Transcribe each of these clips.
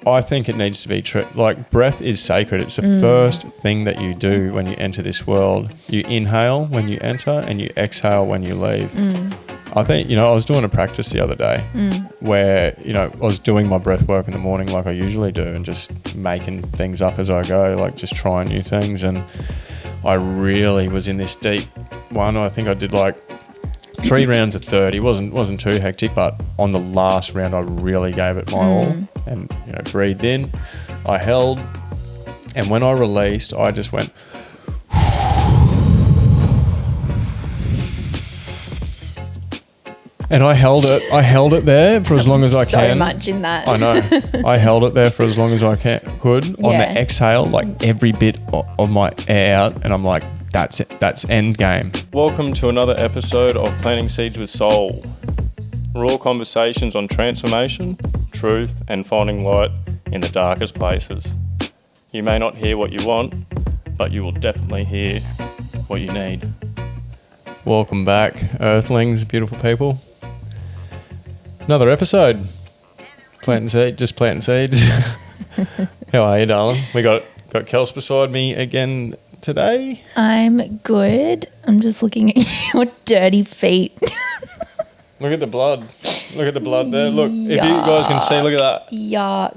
I think it needs to be like breath is sacred. It's the first thing that you do when you enter this world. You inhale when you enter and you exhale when you leave. I think, I was doing a practice the other day where, I was doing my breath work in the morning like I usually do and just making things up as I go, like just trying new things. And I really was in this deep one. I think I did like 3 rounds of 30. Wasn't too hectic, but on the last round I really gave it my all and breathed in. I held, and when I released, I just went and I held it there for as long as I can. So much in that. I know. I held it there for as long as I could. On the exhale, like every bit of my air out, and I'm like, that's it. That's end game. Welcome to another episode of Planting Seeds with Soul. Raw conversations on transformation, truth, and finding light in the darkest places. You may not hear what you want, but you will definitely hear what you need. Welcome back, Earthlings, beautiful people. Another episode. Planting seeds. How are you, darling? We got Kels beside me again today. I'm good. I'm just looking at your dirty feet. Look at the blood. Look at the blood there. Look, if you guys can see, look at that. Yuck.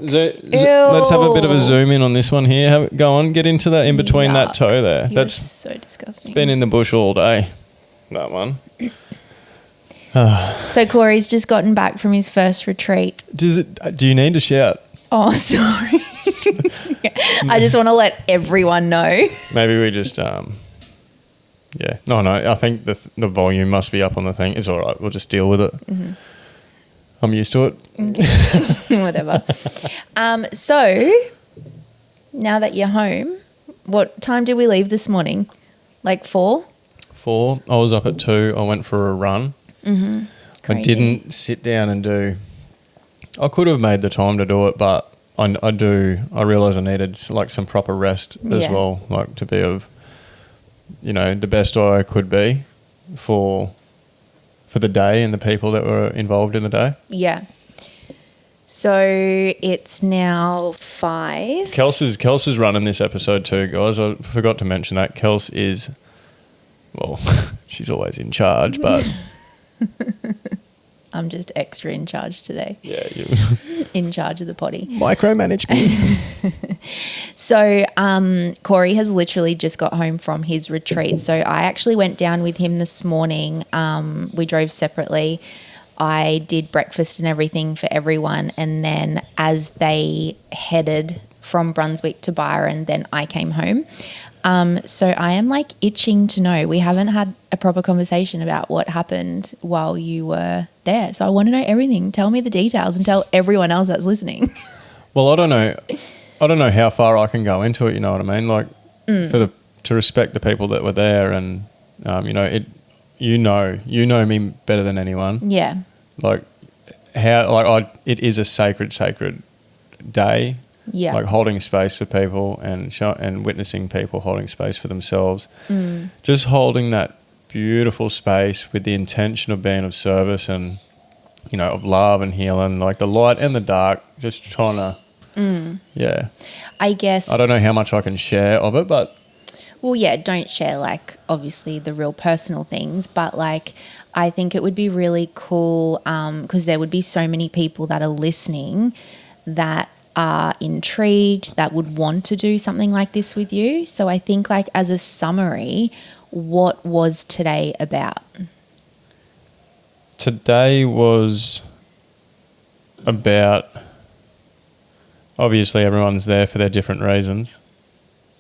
Let's have a bit of a zoom in on this one here. Go on, get into that in between that toe there. That's so disgusting. It's been in the bush all day, that one. So Corey's just gotten back from his first retreat. Do you need to shout? Oh, sorry. I just want to let everyone know. Maybe we just, yeah. No, I think the volume must be up on the thing. It's all right. We'll just deal with it. Mm-hmm. I'm used to it. Whatever. So, now that you're home, what time did we leave this morning? Like 4? 4. I was up at 2. I went for a run. Mm-hmm. I didn't sit down and do... I could have made the time to do it, but I realise I needed like some proper rest as well, like to be of, the best I could be for the day and the people that were involved in the day. Yeah. So it's now 5. Kels is running this episode too, guys. I forgot to mention that. Kels is, well, she's always in charge, but... I'm just extra in charge today. Yeah, you in charge of the potty. Micromanagement. So Corey has literally just got home from his retreat. So I actually went down with him this morning. We drove separately. I did breakfast and everything for everyone. And then as they headed from Brunswick to Byron, then I came home. So I am like itching to know. We haven't had a proper conversation about what happened while you were there. So I want to know everything. Tell me the details and tell everyone else that's listening. Well, I don't know how far I can go into it. You know what I mean? Like to respect the people that were there, and you know me better than anyone. Yeah. Like it is a sacred day. Yeah. Like holding space for people and witnessing people holding space for themselves. Just holding that beautiful space with the intention of being of service and, of love and healing, like the light and the dark, just trying to, yeah. I guess. I don't know how much I can share of it, but. Well, yeah, don't share like obviously the real personal things, but like I think it would be really cool because there would be so many people that are listening that are intrigued, that would want to do something like this with you. So I think like as a summary, what was today about? Today was about, obviously everyone's there for their different reasons.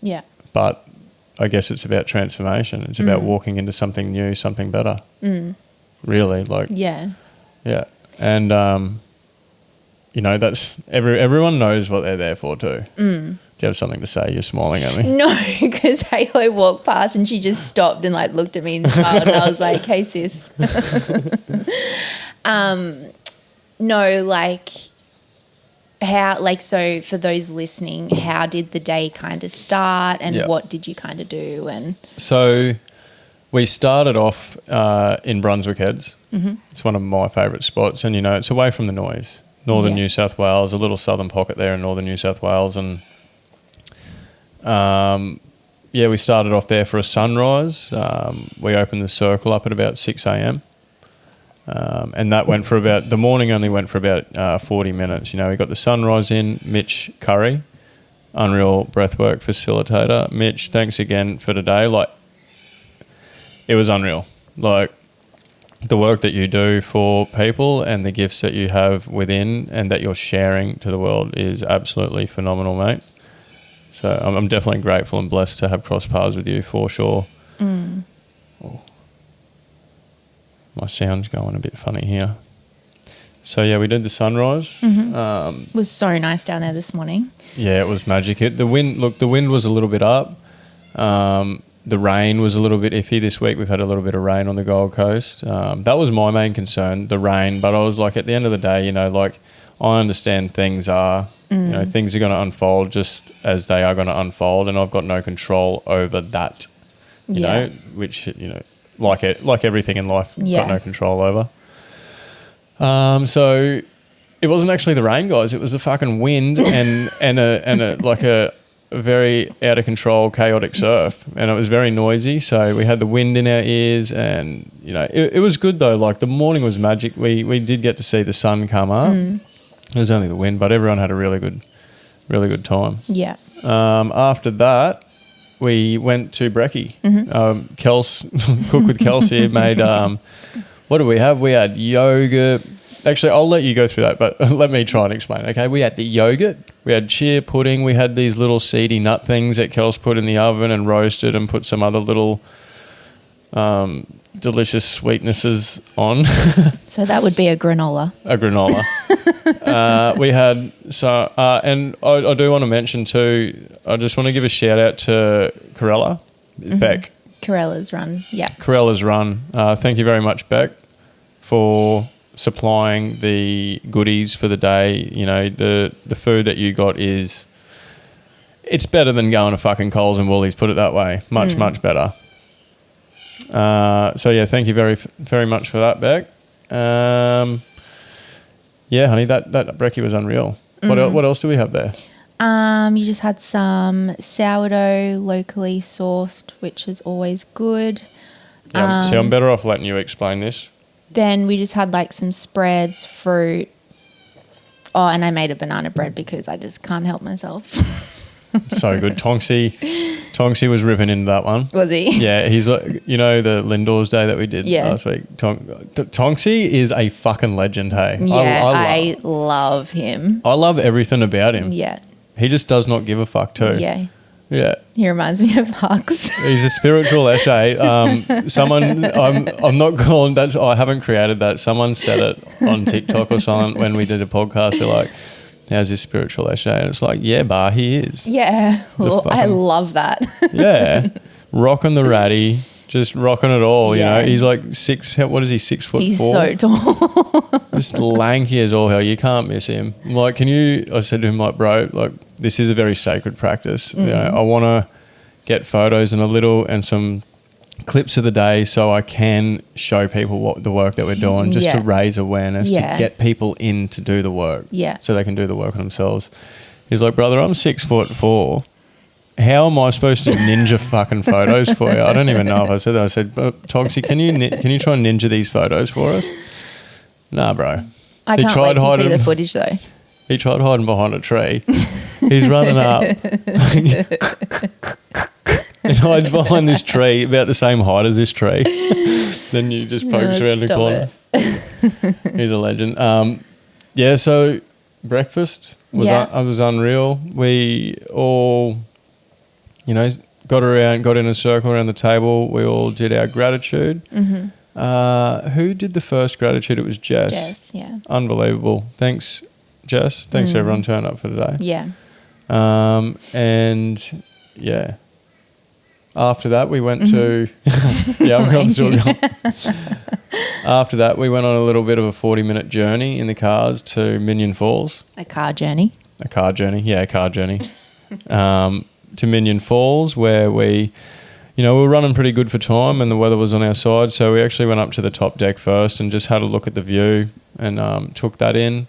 Yeah. But I guess it's about transformation. It's about walking into something new, something better. Really, like. Yeah. Yeah. And, that's everyone knows what they're there for too. Do you have something to say? You're smiling at me. No, because Halo walked past and she just stopped and like looked at me and smiled and I was like, hey sis. No, like how, like, so for those listening, how did the day kind of start and what did you kind of do? And so we started off in Brunswick Heads. Mm-hmm. It's one of my favourite spots, and it's away from the noise. northern New South Wales, a little southern pocket there in northern New South Wales. And we started off there for a sunrise. We opened the circle up at about 6 a.m. And that went for about, the morning only went for about 40 minutes. We got the sunrise in. Mitch Currie, unreal breathwork facilitator. Mitch, thanks again for today. Like, it was unreal. Like, the work that you do for people and the gifts that you have within and that you're sharing to the world is absolutely phenomenal, mate. So I'm definitely grateful and blessed to have crossed paths with you for sure. Oh, my sound's going a bit funny here. So, we did the sunrise. It was so nice down there this morning. Yeah, it was magic. The wind was a little bit up. The rain was a little bit iffy this week. We've had a little bit of rain on the Gold Coast. That was my main concern, the rain. But I was like, at the end of the day, I understand things are, things are going to unfold just as they are going to unfold, and I've got no control over that. You know, which like everything in life, got no control over. So it wasn't actually the rain, guys. It was the fucking wind and a very out of control, chaotic surf, and it was very noisy. So we had the wind in our ears, and it was good though. Like, the morning was magic. We did get to see the sun come up. It was only the wind, but everyone had a really good time. Yeah. After that, we went to brekkie. Kels, cook with Kels here, made what did we have? We had yogurt. Actually, I'll let you go through that, but let me try and explain. Okay, we had the yogurt, we had chia pudding, we had these little seedy nut things that Kels put in the oven and roasted and put some other little delicious sweetnesses on. So that would be a granola. We had and I do want to mention too, I just want to give a shout out to Corella, Beck. Corella's Run, yeah. Corella's Run. Thank you very much, Beck, for supplying the goodies for the day. The food that you got it's better than going to fucking Coles and Woolies, put it that way. Much better. Thank you very, very much for that, Beck. Honey, that brekkie was unreal. What else do we have there? You just had some sourdough locally sourced, which is always good. Yeah, see, I'm better off letting you explain this. Then we just had like some spreads, fruit. Oh, and I made a banana bread because I just can't help myself. So good. Tonksy was ripping into that one. Was he? Yeah, he's the Lindor's Day that we did last week. Tonksy is a fucking legend, hey? Yeah, I love him. I love everything about him. Yeah. He just does not give a fuck too. Yeah. Yeah. He reminds me of Hugs. He's a spiritual Eshe. I'm not calling that. I haven't created that. Someone said it on TikTok or something when we did a podcast. They're like, how's this spiritual Eshe? And it's like, yeah, bar, he is. Yeah. I love that. Yeah. Rocking the ratty. Just rocking it all, He's like 6 foot He's 4? So tall. Just lanky as all hell. You can't miss him. Like, I said to him, like, bro, like, this is a very sacred practice. I want to get photos and some clips of the day so I can show people what the work that we're doing, just to raise awareness, to get people in to do the work, so they can do the work on themselves. He's like, brother, I'm 6'4". How am I supposed to ninja fucking photos for you? I don't even know if I said that. I said, Togsy, can you try and ninja these photos for us? Nah, bro. I can't wait to see the footage though. He tried hiding behind a tree. He's running up. He hides behind this tree, about the same height as this tree. Then you just pokes around the corner. He's a legend. So breakfast was unreal. We all, got in a circle around the table. We all did our gratitude. Who did the first gratitude? It was Jess. Jess, yeah. Unbelievable. Thanks, Jess. Thanks for everyone turning up for today. Yeah. After that, we went to... I'm still going. After that, we went on a little bit of a 40-minute journey in the cars to Minyon Falls. A car journey. To Minyon Falls, where we were running pretty good for time and the weather was on our side. So we actually went up to the top deck first and just had a look at the view and took that in.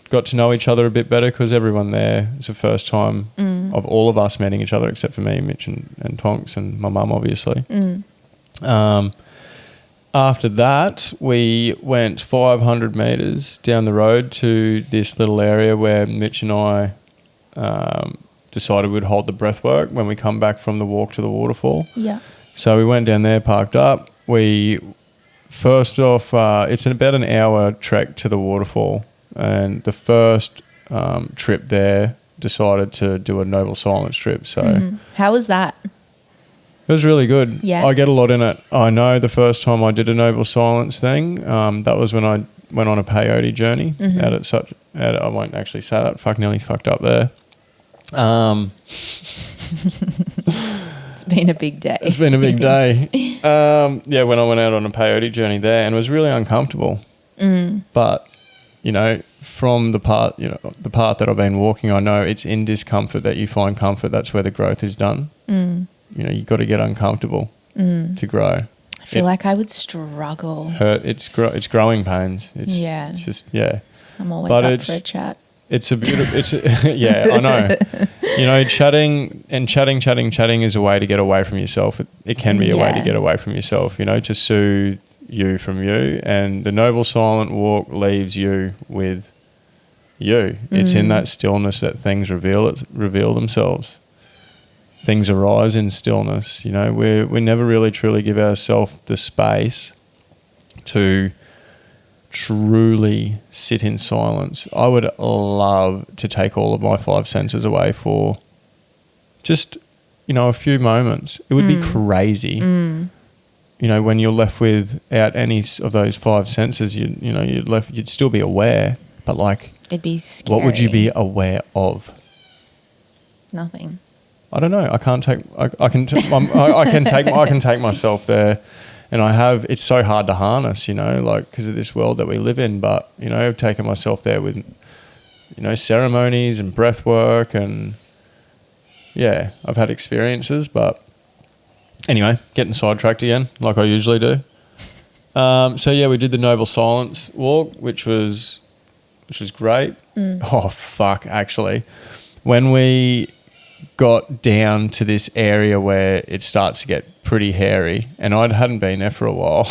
Got to know each other a bit better because everyone there, it's the first time of all of us meeting each other except for me, Mitch and Tonks and my mum, obviously. After that, we went 500 metres down the road to this little area where Mitch and I decided we'd hold the breath work when we come back from the walk to the waterfall. Yeah. So we went down there, parked up. First off, it's about an hour trek to the waterfall. And the first trip there, decided to do a noble silence trip. So how was that? It was really good. Yeah. I get a lot in it. I know the first time I did a noble silence thing, that was when I went on a peyote journey I won't actually say that. Nearly fucked up there. It's been a big day. It's been a big day. When I went out on a peyote journey there, and it was really uncomfortable. But, from the path that I've been walking, I know it's in discomfort that you find comfort. That's where the growth is done. You've got to get uncomfortable to grow. I feel like I would struggle. It's growing pains. It's just. I'm always up for a chat. It's a beautiful. I know. Chatting is a way to get away from yourself. It can be a way to get away from yourself. To soothe you from you, and the noble silent walk leaves you with you. It's in that stillness that things reveal themselves. Things arise in stillness. We never really truly give ourselves the space to truly sit in silence. I would love to take all of my 5 senses away for just, a few moments. It would be crazy. When you're left without any of those 5 senses, you'd still be aware, but it'd be scary. What would you be aware of? Nothing. I don't know. I can take myself there. And it's so hard to harness, because of this world that we live in. But, I've taken myself there with, ceremonies and breath work, and I've had experiences. But anyway, getting sidetracked again, like I usually do. We did the noble silence walk, which was great. Oh, fuck, actually. When we got down to this area where it starts to get pretty hairy, and I hadn't been there for a while.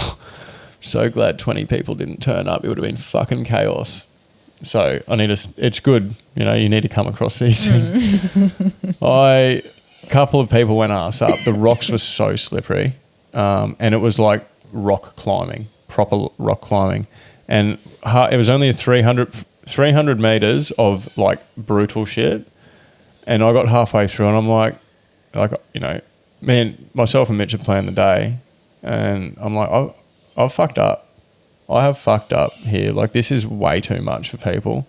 So glad 20 people didn't turn up. It would have been fucking chaos. So it's good, you need to come across these things. A couple of people went ass up. The rocks were so slippery, and it was like rock climbing, proper rock climbing, and it was only 300 meters of brutal shit. And I got halfway through, and I'm like, myself and Mitch had planned the day, and I'm like, I've fucked up. I have fucked up here. This is way too much for people.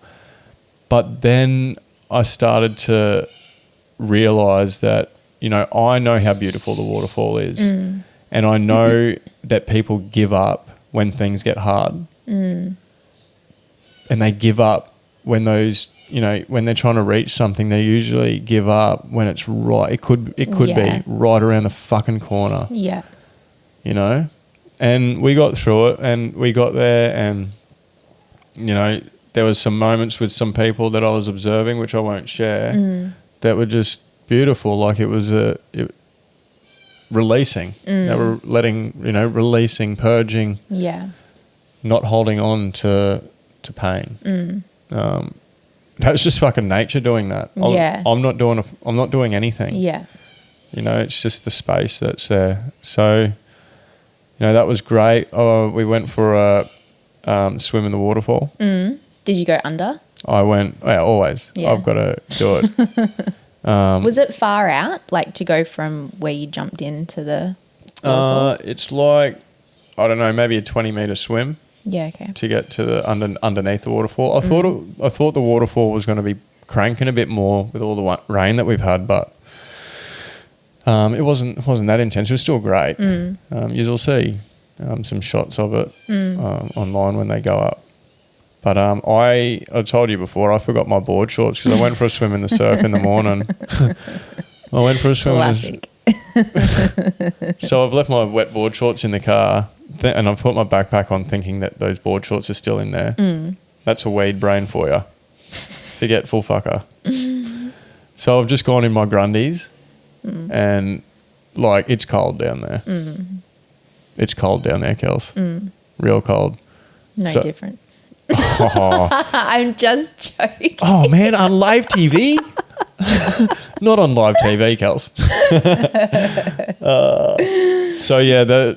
But then I started to realise that, I know how beautiful the waterfall is. And I know that people give up when things get hard. And they give up when when they're trying to reach something, they usually give up when it's right. It could be right around the fucking corner. Yeah. And we got through it, and we got there, and there was some moments with some people that I was observing, which I won't share, that were just beautiful. It was releasing. They were releasing, purging. Yeah. Not holding on to pain. That's just fucking nature doing that. I'm not doing anything. Yeah. It's just the space that's there. So, that was great. We went for a swim in the waterfall. Did you go under? I went, always. Yeah. I've got to do it. Was it far out, to go from where you jumped into the waterfall? It's I don't know, maybe a 20-metre swim. Yeah, okay. To get to the underneath the waterfall. I thought the waterfall was going to be cranking a bit more with all the rain that we've had, but it wasn't that intense. It was still great. You'll see some shots of it online when they go up. But I told you before, I forgot my board shorts because I went for a swim in the surf in the morning. I went for a swim. Classic. So I've left my wet board shorts in the car, and I've put my backpack on thinking that those board shorts are still in there. That's a weed brain for you. Forgetful fucker. So I've just gone in my Grundies and like it's cold down there. It's cold down there, Kels. Real cold. No different. Oh. I'm just joking. Oh man, on live TV? Not on live TV, Kels. So yeah,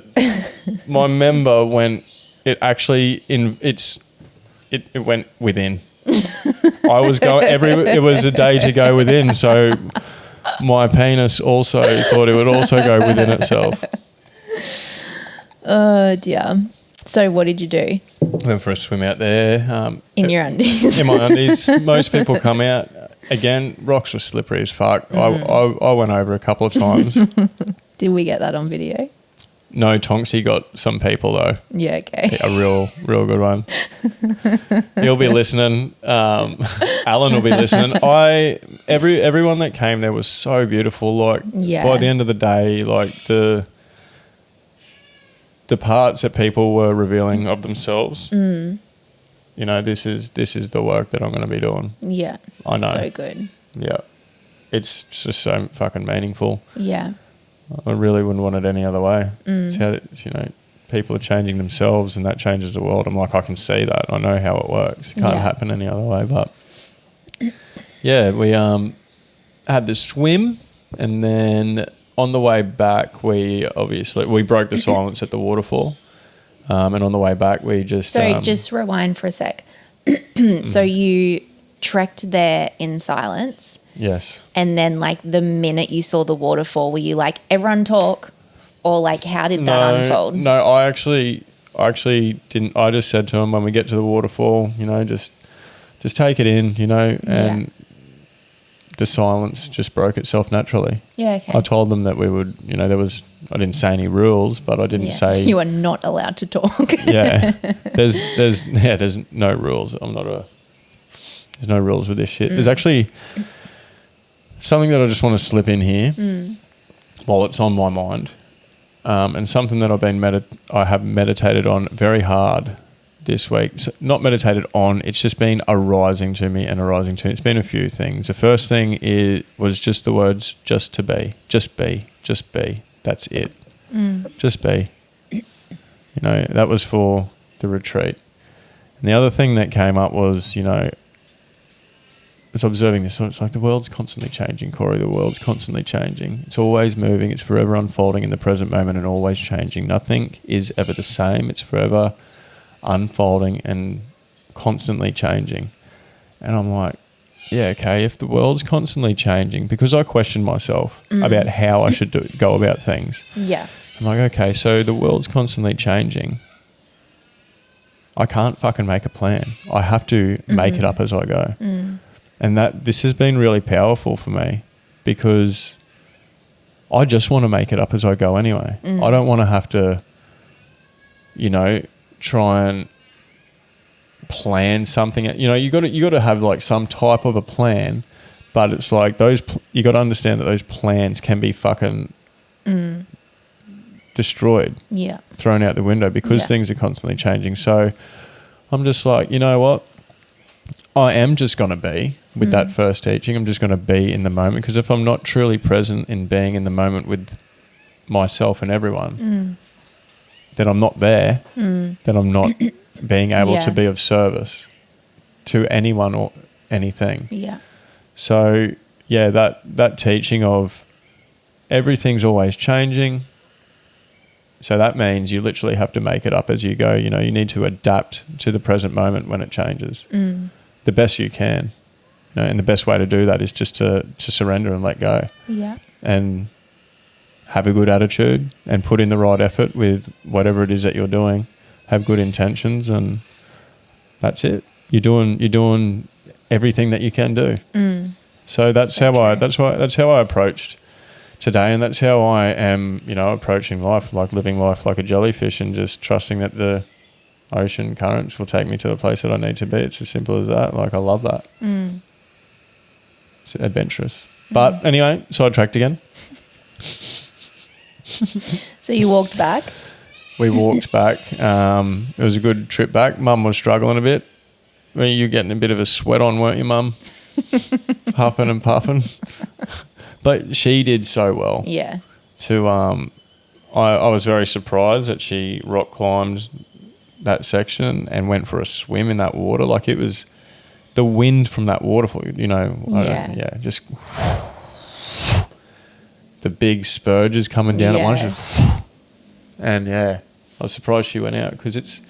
my member went. It actually it went within. I was going it was a day to go within, so my penis also thought it would also go within itself. Oh dear. So what did you do? Went for a swim out there. In your undies. In my undies. Most people come out. Again, rocks were slippery as fuck. I went over a couple of times. Did we get that on video? No, Tonksy got some people though. Yeah, okay. A real good one. He'll be listening. Alan will be listening. Everyone that came there was so beautiful. Like by the end of the day, like the parts that people were revealing of themselves. You know, this is the work that I'm going to be doing. Yeah, I know. So good. Yeah, it's just so fucking meaningful. Yeah. I really wouldn't want it any other way. It's how, you know, people are changing themselves and that changes the world. I'm like, I can see that. I know how it works. It can't happen any other way. But yeah, we had the swim and then on the way back, we broke the silence at the waterfall. And on the way back, we just... So just rewind for a sec. So you trekked there in silence. Yes. And then like the minute you saw the waterfall, were you like, everyone talk? Or like, how did that unfold? No, I actually didn't. I just said to him when we get to the waterfall, you know, just take it in, you know, and the silence just broke itself naturally. Yeah, okay. I told them that we would, you know, I didn't say any rules, but I didn't say... You are not allowed to talk. Yeah. There's no rules. There's no rules with this shit. There's actually something that I just want to slip in here while it's on my mind, and something that I have meditated on very hard this week. So not meditated on, it's just been arising to me. It's been a few things. The first thing was just the words just to be. Just be. Just be. That's it. Just be. You know, that was for the retreat. And the other thing that came up was, you know, I was observing this. So it's like the world's constantly changing, Corey. The world's constantly changing. It's always moving. It's forever unfolding in the present moment and always changing. Nothing is ever the same. It's forever unfolding and constantly changing. And I'm like, yeah, okay, if the world's constantly changing, because I question myself about how I should go about things. Yeah. I'm like, okay, so the world's constantly changing. I can't fucking make a plan. I have to make it up as I go. And this has been really powerful for me because I just want to make it up as I go anyway. I don't want to have to, you know, try and plan something. You know, you got to have like some type of a plan, but it's like you got to understand that those plans can be fucking destroyed, thrown out the window because things are constantly changing. So I'm just like, you know what? I am just going to be with that first teaching. I'm just going to be in the moment, because if I'm not truly present in being in the moment with myself and everyone, then I'm not there. Then I'm not being able to be of service to anyone or anything. Yeah. So yeah, that teaching of everything's always changing. So that means you literally have to make it up as you go. You know, you need to adapt to the present moment when it changes. The best you can, you know, and the best way to do that is just to surrender and let go. Yeah. And have a good attitude and put in the right effort with whatever it is that you're doing. Have good intentions, and that's it. You're doing everything that you can do. So that's how I approached today, and that's how I am, you know, approaching life, like living life like a jellyfish and just trusting that the ocean currents will take me to the place that I need to be. It's as simple as that. Like, I love that. It's adventurous. But anyway, sidetracked again. So you walked back? We walked back. It was a good trip back. Mum was struggling a bit. Well, you're getting a bit of a sweat on, weren't you, Mum? Huffing and puffing. But she did so well. Yeah. I was very surprised that she rock climbed that section and went for a swim in that water. Like, it was the wind from that waterfall, you know. Just the big spurges coming down at once. And I was surprised she went out because it's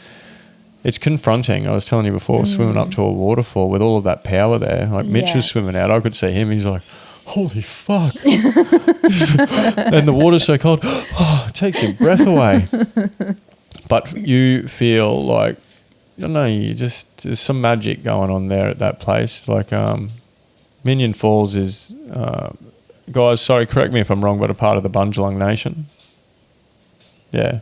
confronting. I was telling you before, swimming up to a waterfall with all of that power there. Like, Mitch was swimming out. I could see him. He's like, holy fuck. And the water's so cold. It takes your breath away. But you feel like, I don't know, there's some magic going on there at that place. Like, Minyon Falls is, guys, sorry, correct me if I'm wrong, but a part of the Bundjalung Nation. Yeah.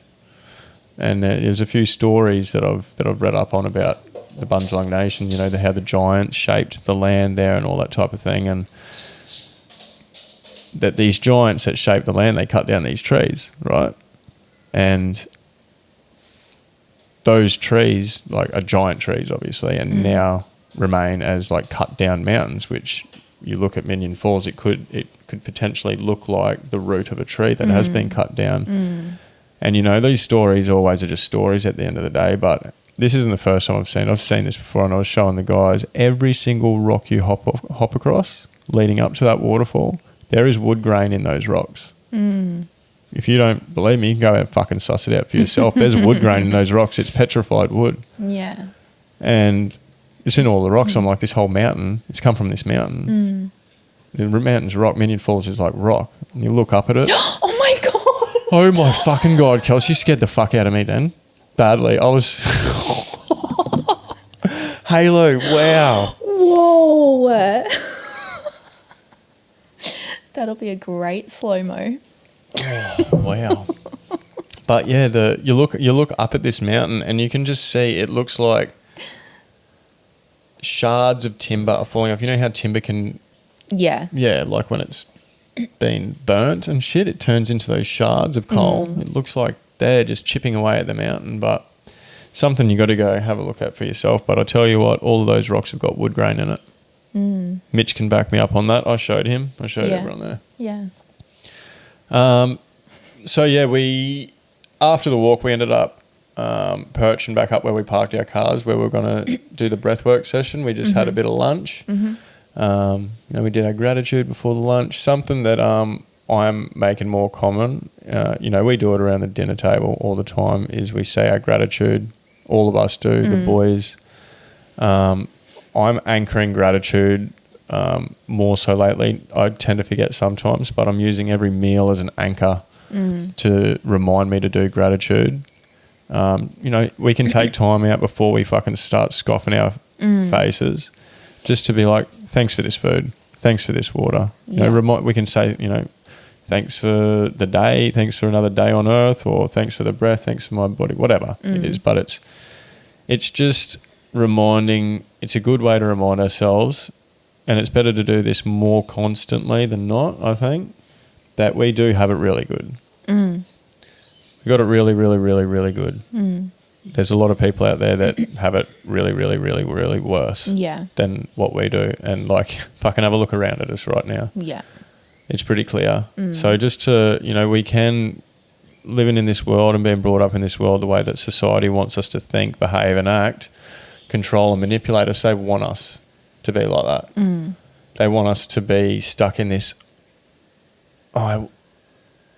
And there's a few stories that I've read up on about the Bundjalung Nation, you know, how the giants shaped the land there and all that type of thing, and that these giants that shaped the land, they cut down these trees, right? And those trees, like, are giant trees, obviously, and now remain as like cut down mountains, which you look at Minyon Falls, it could potentially look like the root of a tree that has been cut down. And, you know, these stories always are just stories at the end of the day, but this isn't the first time I've seen this before, and I was showing the guys every single rock you hop across leading up to that waterfall, there is wood grain in those rocks. If you don't believe me, you can go out and fucking suss it out for yourself. There's wood grain in those rocks. It's petrified wood. Yeah. And it's in all the rocks. I'm like, this whole mountain, it's come from this mountain. The mountain's rock. Minyon Falls is like rock. And you look up at it. Oh my God. Oh my fucking God, Kels, you scared the fuck out of me then. Badly. I was... Halo, wow. Whoa. That'll be a great slow-mo. Oh, wow. But yeah, you look up at this mountain and you can just see it looks like shards of timber are falling off. You know how timber can... Yeah, like when it's been burnt and shit, it turns into those shards of coal. It looks like they're just chipping away at the mountain, but something you got to go have a look at for yourself. But I tell you what, all of those rocks have got wood grain in it. Mitch can back me up on that. I showed him. I showed everyone there. Yeah. So yeah, after the walk, we ended up perching back up where we parked our cars, where we were going to do the breathwork session. We just had a bit of lunch. You know, we did our gratitude before the lunch. Something that I'm making more common, you know, we do it around the dinner table all the time, is we say our gratitude. All of us do, the boys. I'm anchoring gratitude more so lately. I tend to forget sometimes, but I'm using every meal as an anchor to remind me to do gratitude. You know, we can take time out before we fucking start scoffing our faces, just to be like, thanks for this food, thanks for this water. You know, we can say, you know, thanks for the day, thanks for another day on earth, or thanks for the breath, thanks for my body, whatever it is. But it's just reminding. It's a good way to remind ourselves, and it's better to do this more constantly than not, I think, that we do have it really good. We got it really, really, really, really good. There's a lot of people out there that have it really, really, really, really worse than what we do. And like, fucking have a look around at us right now. Yeah. It's pretty clear. So just to, you know, we can, living in this world and being brought up in this world the way that society wants us to think, behave and act, control and manipulate us, they want us to be like that. They want us to be stuck in this, I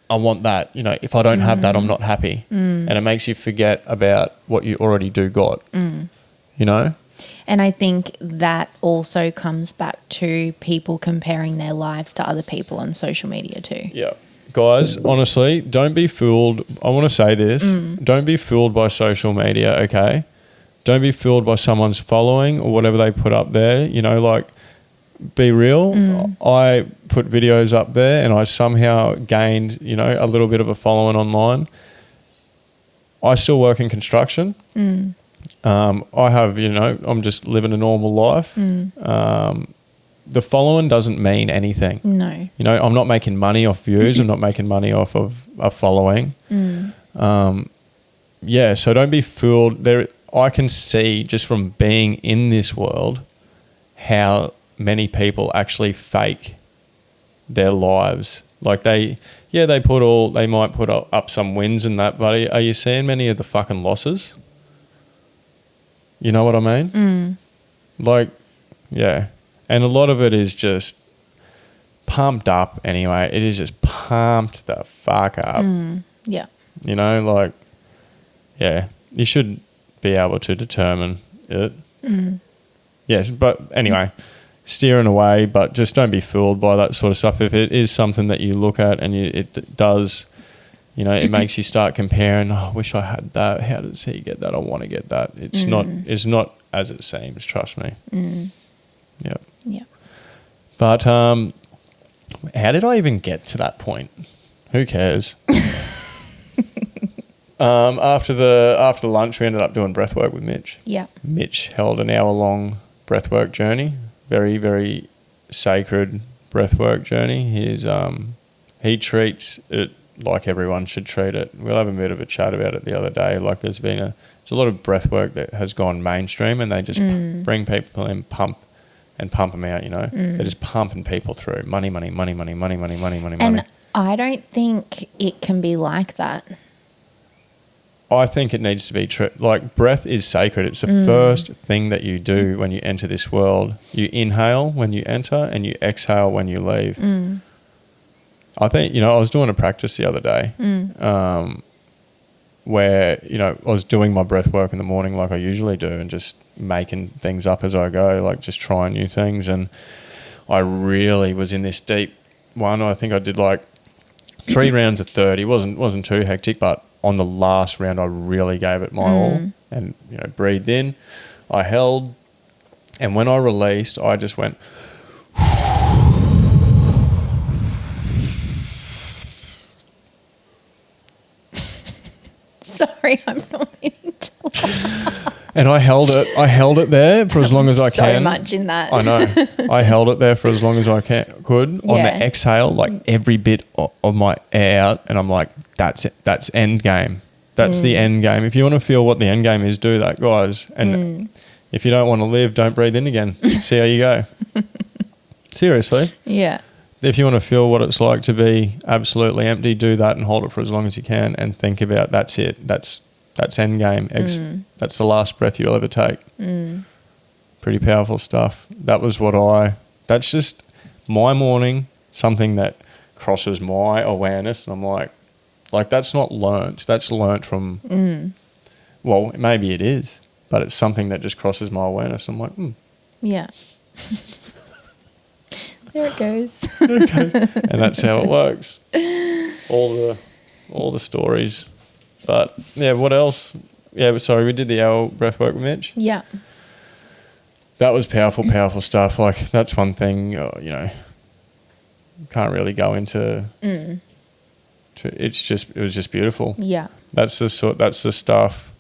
want that. You know, if I don't have that, I'm not happy. And it makes you forget about what you already do got, you know? And I think that also comes back to people comparing their lives to other people on social media too. Yeah. Guys, honestly, don't be fooled. I want to say this. Don't be fooled by social media, okay? Don't be fooled by someone's following or whatever they put up there. You know, like, be real. I put videos up there and I somehow gained, you know, a little bit of a following online. I still work in construction. I have, you know, I'm just living a normal life. The following doesn't mean anything. No. You know, I'm not making money off views. I'm not making money off of a following. Yeah, so don't be fooled. I can see just from being in this world how many people actually fake their lives. Like they might put up some wins and that, but are you seeing many of the fucking losses? You know what I mean? Like, yeah. And a lot of it is just pumped up anyway. It is just pumped the fuck up. Yeah. You know, like, yeah, you should be able to determine it. Yes, but anyway, steering away, but just don't be fooled by that sort of stuff. If it is something that you look at and it does, you know, it makes you start comparing, I wish I had that. How does he get that? I want to get that. It's not as it seems, trust me. Yep. Yeah. But how did I even get to that point? Who cares? After lunch, we ended up doing breath work with Mitch. Yeah. Mitch held an hour-long breathwork journey, very, very sacred breathwork journey. He treats it like everyone should treat it. We'll have a bit of a chat about it the other day. Like there's a lot of breathwork that has gone mainstream, and they just bring people in, pump them out. You know, they're just pumping people through money. And I don't think it can be like that. I think it needs to be like breath is sacred. It's the first thing that you do when you enter this world. You inhale when you enter and you exhale when you leave. I think, you know, I was doing a practice the other day where, you know, I was doing my breath work in the morning like I usually do and just making things up as I go, like just trying new things. And I really was in this deep one. I think I did like 3 rounds of 30. Wasn't too hectic, but on the last round, I really gave it my all and, you know, breathed in. I held, and when I released, I just went. Sorry, I'm not meaning to laugh. And I held it there for as long as I can. So much in that. I know. I held it there for as long as I could. On the exhale, like every bit of my air out, and I'm like, that's it. That's end game. That's the end game. If you want to feel what the end game is, do that, guys. And if you don't want to live, don't breathe in again. See how you go. Seriously. Yeah. If you want to feel what it's like to be absolutely empty, do that and hold it for as long as you can and think about that's it. That's end game. That's the last breath you'll ever take. Pretty powerful stuff. That's just my morning, something that crosses my awareness. And I'm like that's not learnt. That's learnt from, well, maybe it is, but it's something that just crosses my awareness. I'm like, Yeah. There it goes. Okay. And that's how it works. All the stories. But yeah, what else? Yeah, sorry, we did the hour breathwork with Mitch. Yeah. That was powerful stuff. Like that's one thing, you know, can't really go into. It was just beautiful. Yeah. That's the stuff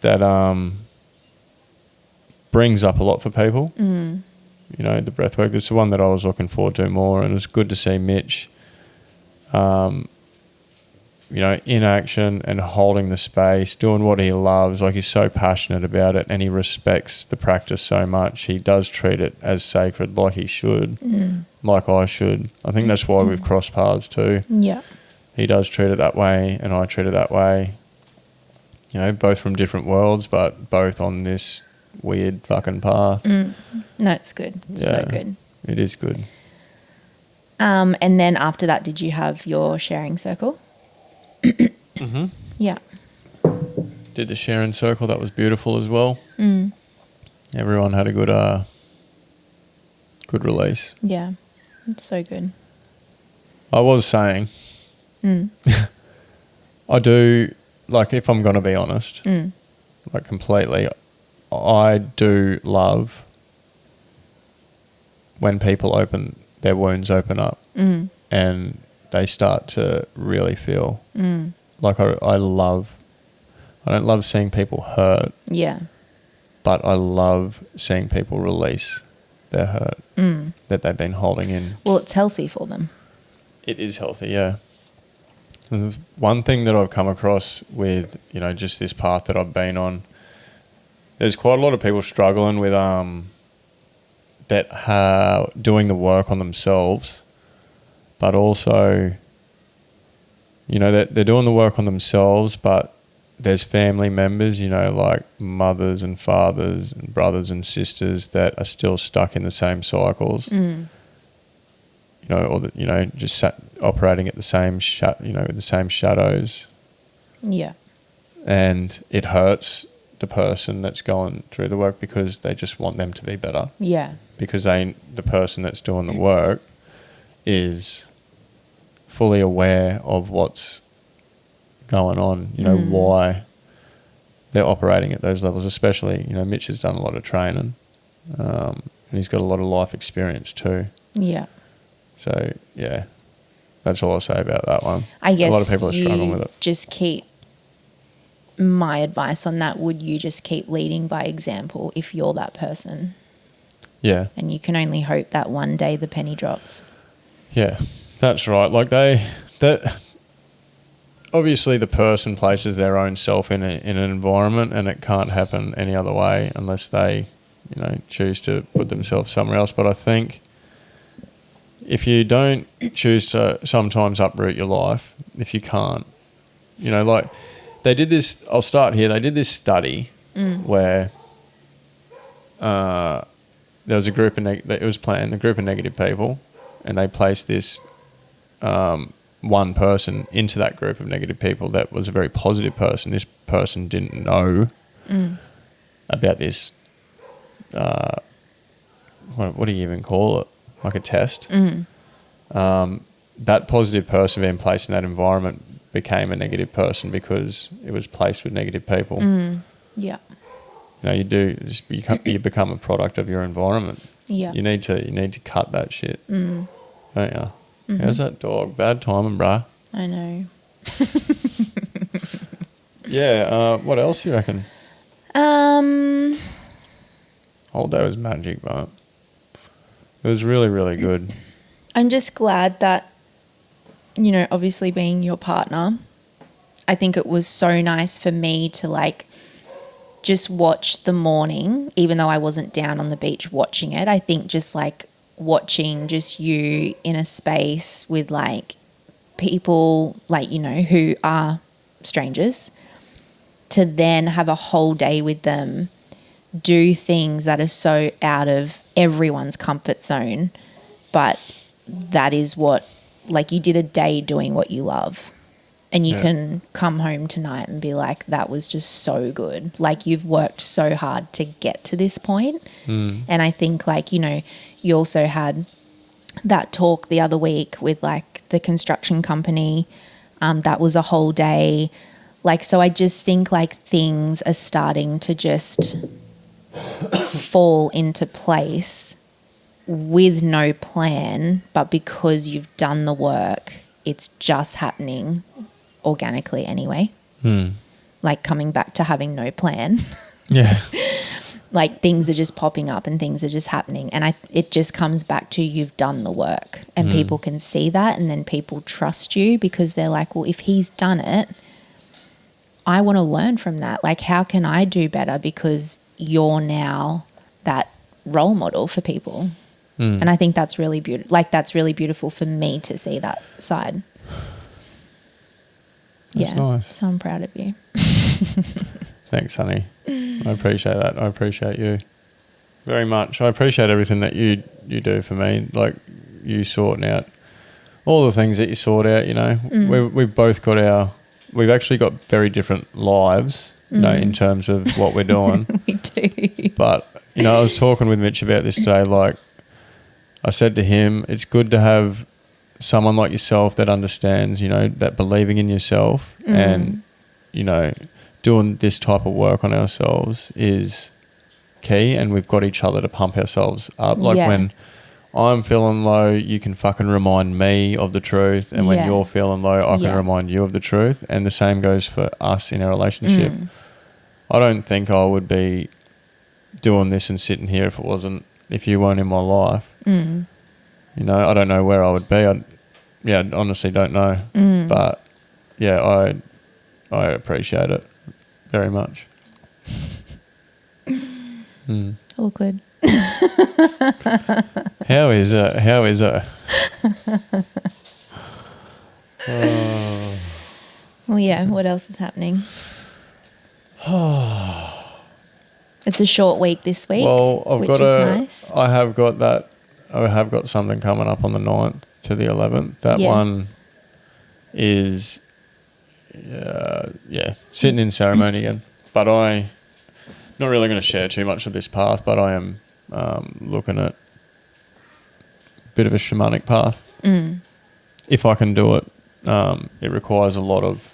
that brings up a lot for people. You know, the breathwork. It's the one that I was looking forward to more, and it's good to see Mitch, you know, in action and holding the space, doing what he loves. Like he's so passionate about it, and he respects the practice so much. He does treat it as sacred, like he should, like I should. I think that's why we've crossed paths too. Yeah, he does treat it that way, and I treat it that way. You know, both from different worlds, but both on this weird fucking path. No, it's good. It's so good. It is good. And then after that, did you have your sharing circle? Yeah. Did the sharing circle. That was beautiful as well. Everyone had a good release. Yeah, it's so good. I was saying, I do, like, if I'm going to be honest, like completely, I do love when people their wounds open up and they start to really feel like I don't love seeing people hurt. Yeah. But I love seeing people release their hurt that they've been holding in. Well, it's healthy for them. It is healthy, yeah. And one thing that I've come across with, just this path that I've been on, there's quite a lot of people struggling with that are doing the work on themselves, but also, that they're doing the work on themselves, but there's family members, like mothers and fathers and brothers and sisters that are still stuck in the same cycles. Just operating at the same with the same shadows. Yeah. And it hurts the person that's going through the work because they just want them to be better. Yeah. Because the person that's doing the work is fully aware of what's going on, why they're operating at those levels, especially, Mitch has done a lot of training, and he's got a lot of life experience too. Yeah. So, yeah, that's all I'll say about that one. I guess a lot of people are struggling with it. Just keep, my advice on that, would you just keep leading by example if you're that person? Yeah. And you can only hope that one day the penny drops. Yeah, that's right. Like obviously the person places their own self in an environment, and it can't happen any other way unless they, choose to put themselves somewhere else. But I think if you don't choose to sometimes uproot your life, if you can't, like they did this, I'll start here, they did this study where there was a group of negative people, and they placed this one person into that group of negative people that was a very positive person. This person didn't know about this, what do you even call it? Like a test. That positive person being placed in that environment became a negative person because it was placed with negative people. Yeah. You become a product of your environment. Yeah. You need to cut that shit. Don't you? How's that dog? Bad timing, bruh. I know. Yeah. What else do you reckon? Whole day was magic, but it was really, really good. I'm just glad that, obviously being your partner, I think it was so nice for me to just watch the morning, even though I wasn't down on the beach watching it. I think just watching just you in a space with people who are strangers, to then have a whole day with them, do things that are so out of everyone's comfort zone, but that is what, you did a day doing what you love, and you can come home tonight and be like, that was just so good. You've worked so hard to get to this point. And I think you also had that talk the other week with the construction company. That was a whole day. So I just think things are starting to just fall into place with no plan, but because you've done the work, it's just happening organically anyway. Coming back to having no plan. Yeah. Things are just popping up and things are just happening, and it just comes back to you've done the work, and people can see that, and then people trust you because they're like, well, if he's done it, I want to learn from that. How can I do better, because you're now that role model for people. And I think that's really beautiful. That's really beautiful for me to see that side. That's nice. So I'm proud of you. Thanks, honey. I appreciate that. I appreciate you very much. I appreciate everything that you do for me. You sorting out all the things that you sort out, We've both got we've actually got very different lives, in terms of what we're doing. We do. But, I was talking with Mitch about this today. I said to him, it's good to have someone like yourself that understands, that believing in yourself and, doing this type of work on ourselves is key, and we've got each other to pump ourselves up. When I'm feeling low, you can fucking remind me of the truth, and when you're feeling low, I can remind you of the truth, and the same goes for us in our relationship. I don't think I would be doing this and sitting here if you weren't in my life. I don't know where I would be. I honestly don't know. But yeah, I appreciate it very much. Awkward. How is it? Well, yeah, what else is happening? It's a short week this week, well, nice. I have got something coming up on the 9th to the 11th. That one is, sitting in ceremony again. But I'm not really going to share too much of this path, but I am looking at a bit of a shamanic path. If I can do it. It requires a lot of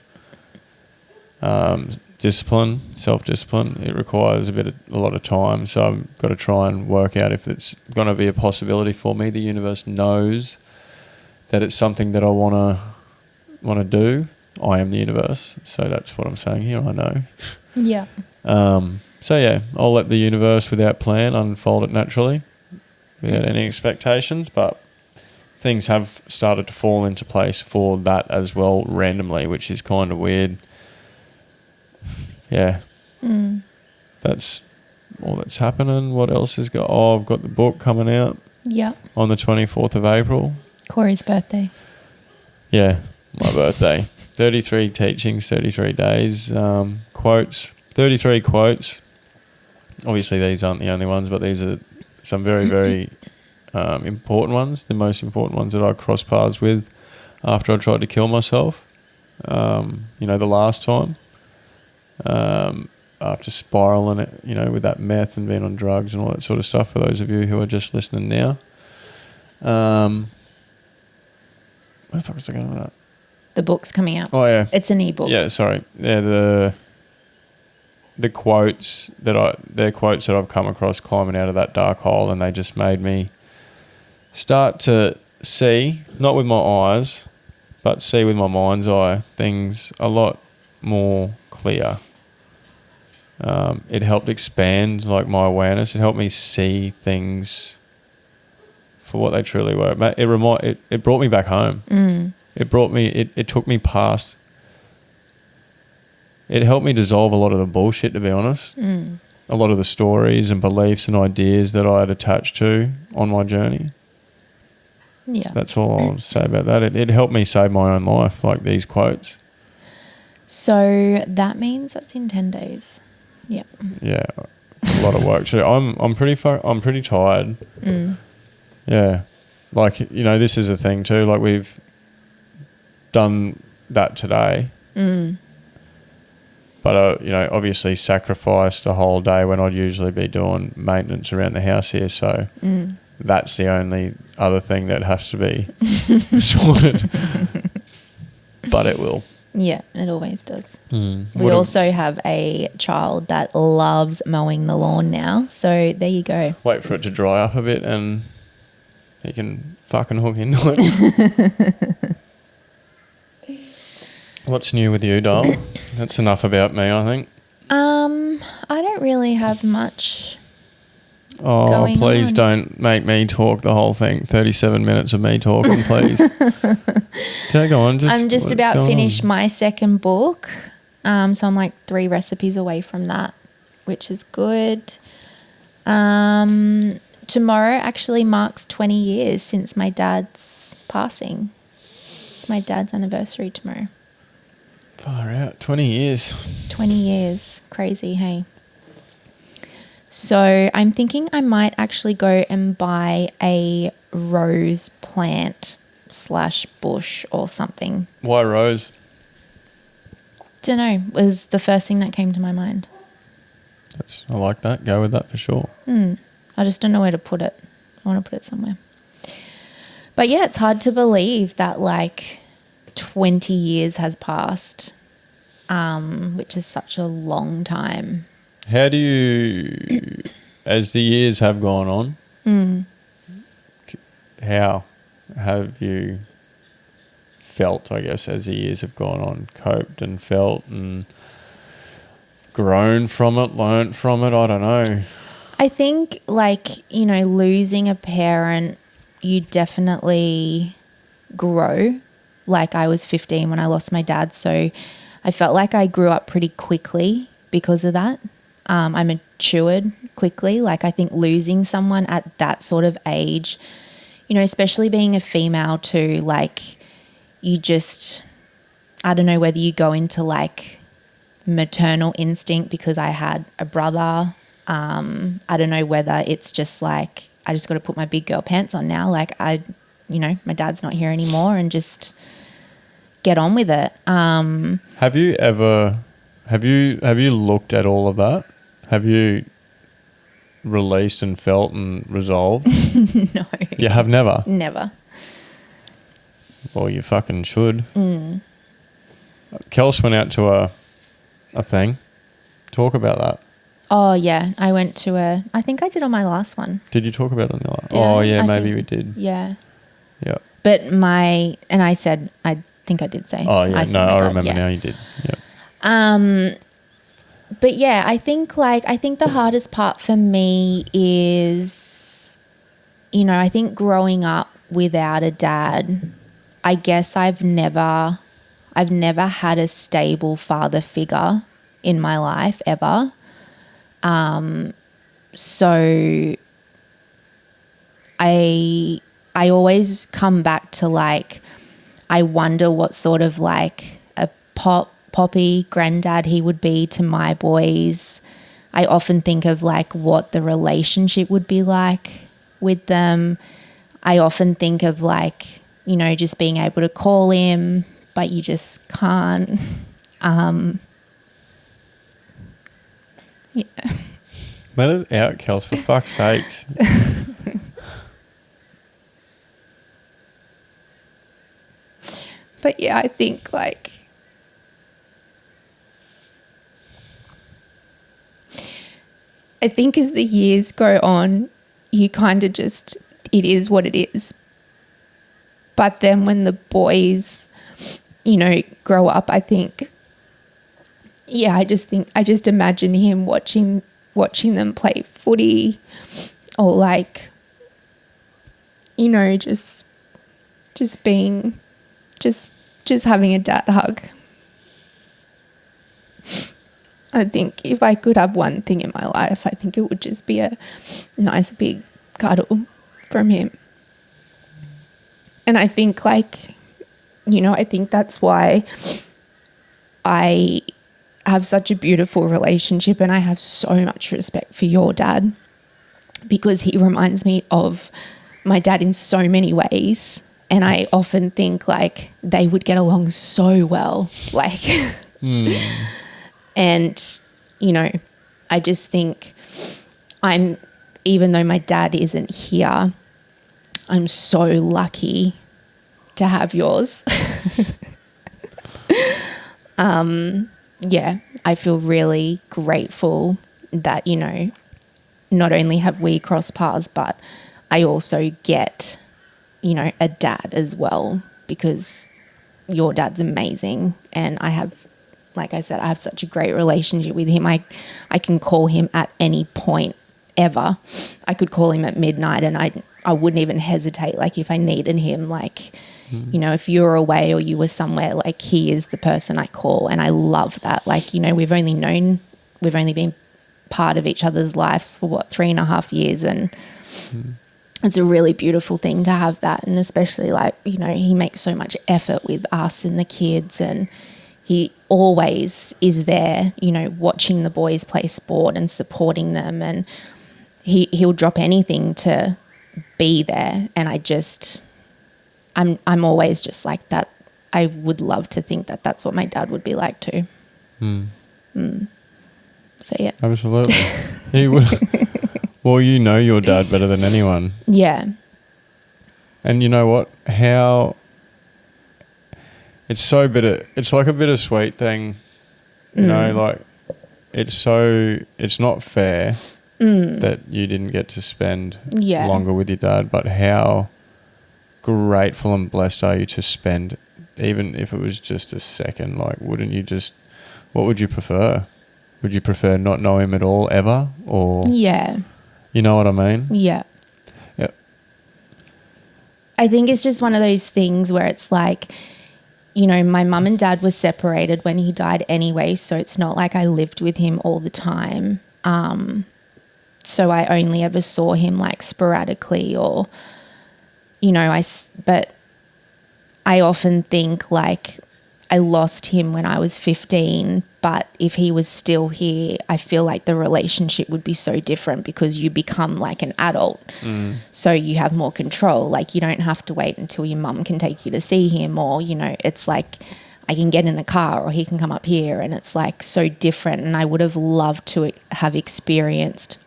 discipline, self-discipline. It requires a lot of time, so I've got to try and work out if it's going to be a possibility for me. The universe knows that it's something that I want to do. I am the universe, so that's what I'm saying here. I know. Yeah. So yeah, I'll let the universe, without plan, unfold it naturally, without any expectations. But things have started to fall into place for that as well, randomly, which is kind of weird. Yeah. That's all that's happening. What else has got? Oh, I've got the book coming out. Yeah. On the 24th of April. Corey's birthday. Yeah, my birthday. 33 teachings, 33 days. Quotes, 33 quotes. Obviously, these aren't the only ones, but these are some very, very important ones. The most important ones that I crossed paths with after I tried to kill myself. The last time. After spiraling it, with that meth and being on drugs and all that sort of stuff, for those of you who are just listening now. Where the fuck was I going with that? The book's coming out. Oh, yeah. It's an ebook. Yeah, sorry. Yeah, the quotes they're quotes that I've come across climbing out of that dark hole, and they just made me start to see, not with my eyes, but see with my mind's eye, things a lot more clear. It helped expand my awareness. It helped me see things for what they truly were. It brought me back home. It took me past. It helped me dissolve a lot of the bullshit, to be honest. A lot of the stories and beliefs and ideas that I had attached to on my journey. Yeah. That's all I'll say about that. It helped me save my own life, like these quotes. So that means that's in 10 days. Yeah. Yeah. A lot of work to do. I'm pretty tired. Yeah. This is a thing too. We've done that today. But, obviously sacrificed a whole day when I'd usually be doing maintenance around the house here. So that's the only other thing that has to be sorted. But it will. Yeah, it always does. We also have a child that loves mowing the lawn now. So there you go. Wait for it to dry up a bit and he can fucking hook into it. What's new with you, doll? That's enough about me, I think. I don't really have much. Oh, please don't make me talk the whole thing. 37 minutes of me talking, please. Go on. I'm just about finished my second book. So I'm 3 recipes away from that, which is good. Tomorrow actually marks 20 years since my dad's passing. It's my dad's anniversary tomorrow. Far out. 20 years. 20 years. Crazy, hey? So I'm thinking I might actually go and buy a rose plant / bush or something. Why rose? Don't know. Was the first thing that came to my mind. I like that. Go with that for sure. I just don't know where to put it. I want to put it somewhere. But yeah, it's hard to believe that 20 years has passed, which is such a long time. How do you, as the years have gone on, how have you felt, I guess, as the years have gone on, coped and felt and grown from it, learnt from it? I don't know. I think losing a parent, you definitely grow Like I was 15 when I lost my dad. So I felt like I grew up pretty quickly because of that. I matured quickly. Like I think losing someone at that sort of age, you know, especially being a female too, like you just, I don't know whether you go into like maternal instinct because I had a brother. I don't know whether it's just like, I just got to put my big girl pants on now. Like you know, my dad's not here anymore and just get on with it. Have you looked at all of that? Have you released and felt and resolved? No. You have never? Never. Well, you fucking should. Kels went out to a thing. Talk about that. Oh, yeah. I went to I think I did on my last one. Did you talk about it on your last? Oh, yeah, maybe we did. Yeah. Yeah. But I think I did say. Oh, yeah. I remember now you did. Yeah. But yeah, I think the hardest part for me is, you know, I think growing up without a dad, I guess I've never had a stable father figure in my life ever. So I always come back to like, I wonder what sort of like a poppy granddad he would be to my boys. I often think of like what the relationship would be like with them. I often think of like, you know, just being able to call him, but you just can't. Yeah. Let it out, Kels, for fuck's sakes. But yeah, I think like as the years go on, you kind of just, it is what it is. But then when the boys, you know, grow up, I think, yeah, I just imagine him watching them play footy or like, you know, just being, just having a dad hug. I think if I could have one thing in my life, I think it would just be a nice big cuddle from him. And I think like, you know, I think that's why I have such a beautiful relationship and I have so much respect for your dad, because he reminds me of my dad in so many ways. And I often think like they would get along so well, like, and, you know, I just think even though my dad isn't here, I'm so lucky to have yours. Yeah, I feel really grateful that, you know, not only have we crossed paths, but I also get, you know, a dad as well, because your dad's amazing. And I have, like I said, I have such a great relationship with him. I can call him at any point ever. I could call him at midnight and I wouldn't even hesitate. Like if I needed him, like, you know, if you were away or you were somewhere, like he is the person I call. And I love that. Like, you know, we've only been part of each other's lives for 3.5 years. And it's a really beautiful thing to have that. And especially like, you know, he makes so much effort with us and the kids, and he always is there, you know, watching the boys play sport and supporting them. And he'll drop anything to be there. And I'm always just like that. I would love to think that that's what my dad would be like too. So yeah. Absolutely. He would. Well, you know your dad better than anyone. Yeah. And you know what? How it's so bitter. It's like a bittersweet thing. You know, like it's not fair that you didn't get to spend longer with your dad, but how grateful and blessed are you to spend, even if it was just a second? Like, wouldn't you just, what would you prefer? Would you prefer not know him at all ever? Or you know what I mean? Yeah. Yep. I think it's just one of those things where it's like, my mum and dad were separated when he died anyway, so it's not like I lived with him all the time. So I only ever saw him like sporadically or, but I often think like I lost him when I was 15, but if he was still here, I feel like the relationship would be so different because you become like an adult. So you have more control. Like you don't have to wait until your mum can take you to see him or, it's like I can get in a car or he can come up here and it's like so different. And I would have loved to have experienced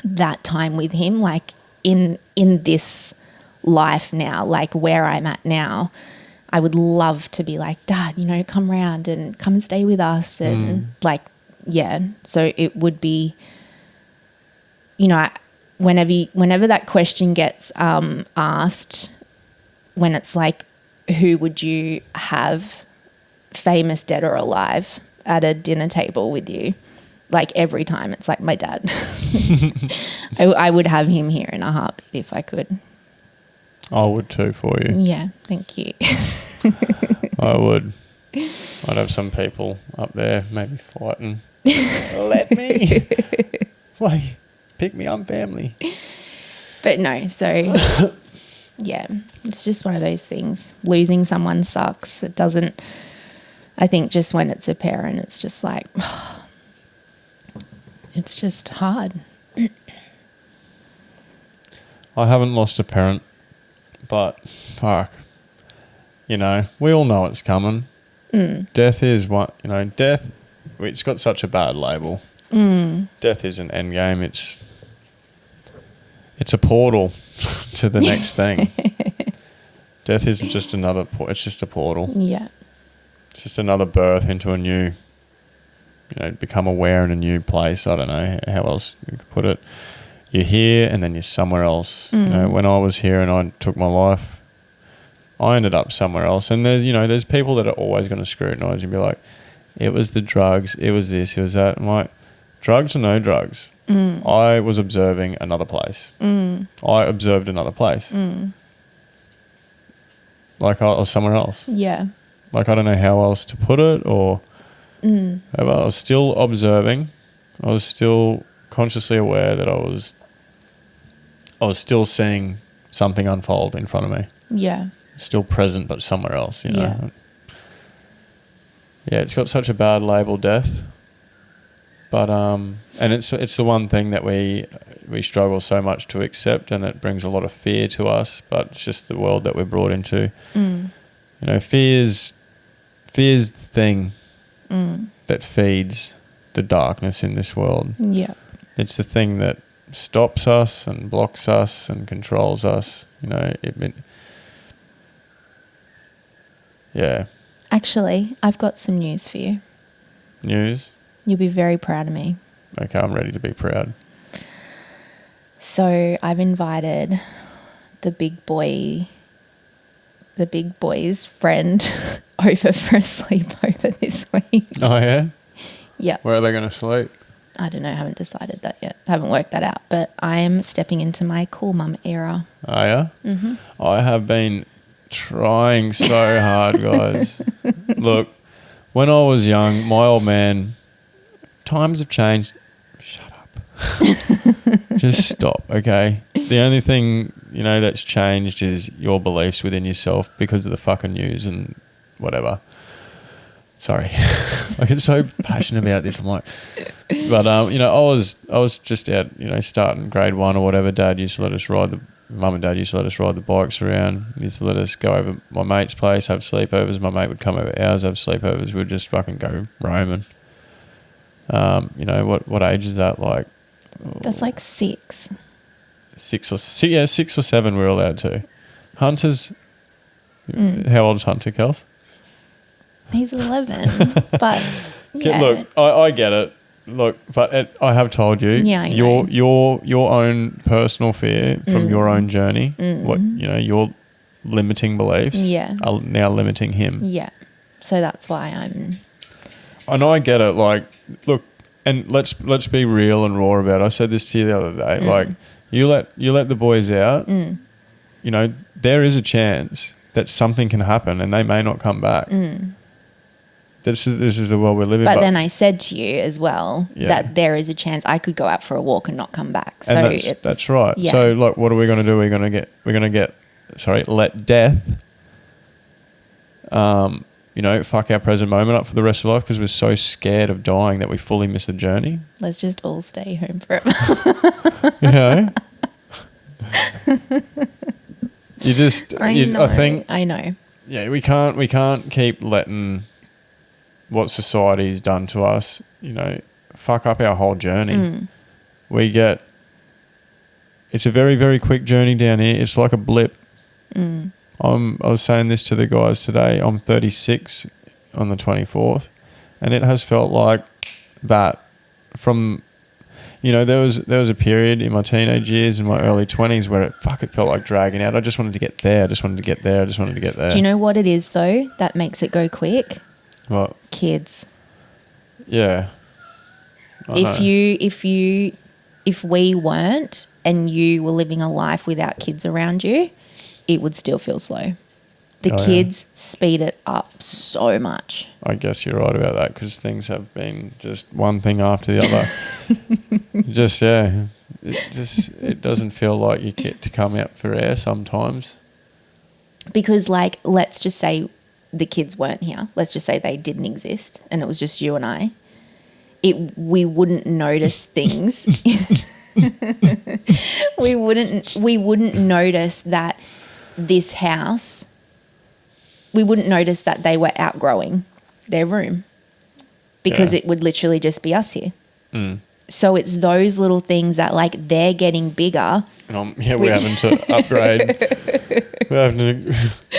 that time with him, like in this life now, like where I'm at now. I would love to be like, Dad, come round and come and stay with us. And so it would be, whenever that question gets asked, when it's like, who would you have, famous, dead or alive, at a dinner table with you? Like every time it's like my dad. I would have him here in a heartbeat if I could. I would too for you. Yeah, thank you. I would. I'd have some people up there maybe fighting. Let me. Why? Pick me, I'm family. But no, so yeah, it's just one of those things. Losing someone sucks. It doesn't, I think just when it's a parent, it's just like, it's just hard. I haven't lost a parent, but fuck. We all know it's coming. Death is what, death, it's got such a bad label. Death is an end game. It's a portal to the next thing. Death is just it's just a portal. Yeah. It's just another birth into a new, become aware in a new place. I don't know how else you could put it. You're here and then you're somewhere else. When I was here and I took my life, I ended up somewhere else. And there's people that are always going to scrutinise and be like, it was the drugs, it was this, it was that. I'm like, drugs or no drugs? I was observing another place. I observed another place. Like I was somewhere else. Yeah. Like I don't know how else to put it or I was still observing. I was still consciously aware that I was still seeing something unfold in front of me. Yeah. Still present but somewhere else, Yeah, it's got such a bad label, death. But and it's the one thing that we struggle so much to accept, and it brings a lot of fear to us, but it's just the world that we're brought into. Fear's the thing that feeds the darkness in this world. Yeah. It's the thing that stops us and blocks us and controls us. Yeah. Actually, I've got some news for you. News? You'll be very proud of me. Okay, I'm ready to be proud. So I've invited the big boy's friend over for a sleepover this week. Oh, yeah? Yeah. Where are they going to sleep? I don't know. I haven't decided that yet. I haven't worked that out. But I am stepping into my cool mum era. Oh, yeah? Mm-hmm. I have been trying so hard, guys. Look, when I was young, my old man, times have changed. Shut up. Just stop, okay? The only thing, that's changed is your beliefs within yourself because of the fucking news and whatever. Sorry. I get so passionate about this. I'm like, but, I was just out, starting grade 1 or whatever. Mum and Dad used to let us ride the bikes around. Used to let us go over my mate's place, have sleepovers. My mate would come over ours, have sleepovers. We'd just fucking go roaming. What age is that? Like, that's like 6. 6 or 7 we're allowed to. Hunters, how old is Hunter, Kels? He's 11, but yeah. Look, I get it. Look, but I have told you, your own personal fear from your own journey, your limiting beliefs are now limiting him. Yeah, so that's why I'm. And I get it. Like, look, and let's be real and raw about it. I said this to you the other day. Like, you let the boys out. There is a chance that something can happen and they may not come back. This is the world we're living in. But then I said to you as well that there is a chance I could go out for a walk and not come back. So and that's right. Yeah. So like, what are we going to do? We're going to get let death, fuck our present moment up for the rest of life because we're so scared of dying that we fully miss the journey. Let's just all stay home forever. I know. Yeah, we can't keep letting what society's done to us, fuck up our whole journey. It's a very, very quick journey down here. It's like a blip. I was saying this to the guys today. I'm 36 on the 24th, and it has felt like that from, there was a period in my teenage years, in my early 20s, where it felt like dragging out. I just wanted to get there. Do you know what it is though that makes it go quick? What? Kids. Yeah. If we weren't and you were living a life without kids around you, it would still feel slow. The kids speed it up so much. I guess you're right about that because things have been just one thing after the other. It doesn't feel like you get to come out for air sometimes. Because let's just say the kids weren't here. Let's just say they didn't exist and it was just you and I. We wouldn't notice things. we wouldn't notice that this house, we wouldn't notice that they were outgrowing their room because it would literally just be us here. So it's those little things that they're getting bigger. And we're having to upgrade.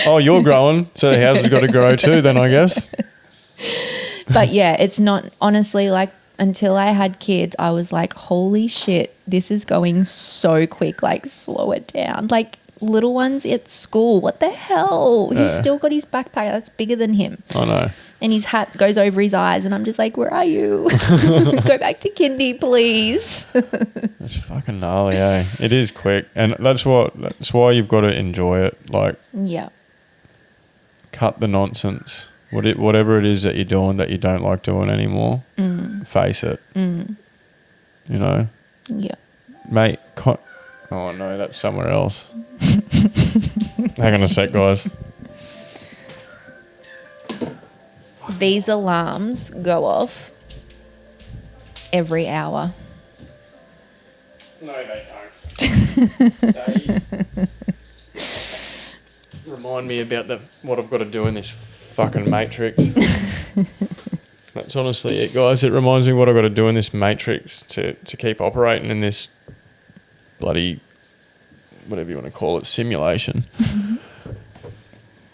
You're growing, so the house has got to grow too then, I guess. But yeah, it's not, honestly, until I had kids, I was like, holy shit, this is going so quick, slow it down. Little ones at school, what the hell? He's still got his backpack that's bigger than him. I know. And his hat goes over his eyes and I'm just like, where are you? Go back to kindy, please. It's fucking gnarly, eh? It is quick. And that's why you've got to enjoy it. Cut the nonsense. Whatever it is that you're doing that you don't like doing anymore, face it. Yeah. Mate, oh no, that's somewhere else. Hang on a sec, guys. These alarms go off every hour. No, they don't. They remind me about what I've got to do in this fucking matrix. That's honestly it, guys. It reminds me what I've got to do in this matrix to keep operating in this bloody, whatever you want to call it, simulation.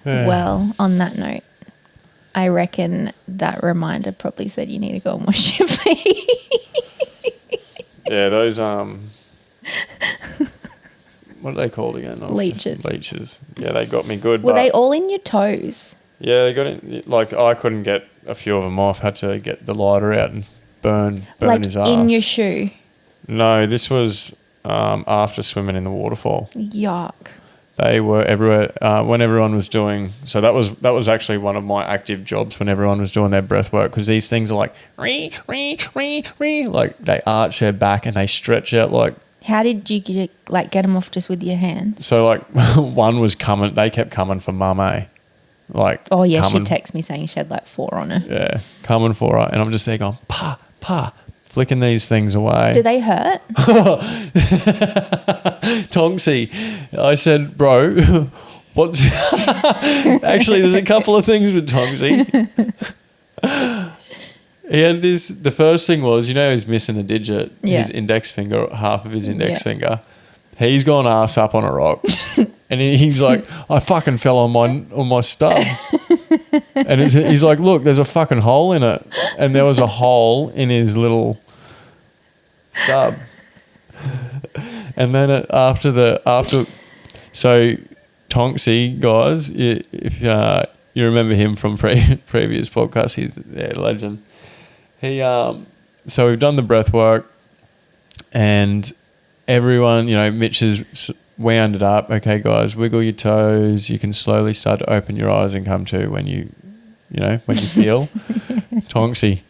Well, on that note, I reckon that reminder probably said you need to go and wash your feet. Yeah, those what are they called again? Leeches. Leeches. Yeah, they got me good. Were they all in your toes? Yeah, they got it. I couldn't get a few of them off. Had to get the lighter out and burn his ass. In your shoe? No, this was after swimming in the waterfall. Yuck. They were everywhere when everyone was doing. So that was actually one of my active jobs when everyone was doing their breath work because these things are they arch their back and they stretch out . How did you get them off just with your hands? So one was coming. They kept coming for mum, eh? She texted me saying she had 4 on her. Yeah, coming for her, and I'm just there going pa, flicking these things away. Do they hurt? Tonksy, I said, bro, what? Actually, there's a couple of things with Tonksy. He had this. The first thing was, he's missing a digit, his index finger, half of his index finger. He's gone ass up on a rock, and he's like, I fucking fell on my stub, and he's like, look, there's a fucking hole in it, and there was a hole in his little stub, and then so Tonksy, guys, if you remember him from previous podcasts, he's a legend. He so we've done the breath work, and everyone, Mitch has wound it up. Okay, guys, wiggle your toes. You can slowly start to open your eyes and come to when you feel. Tonksy.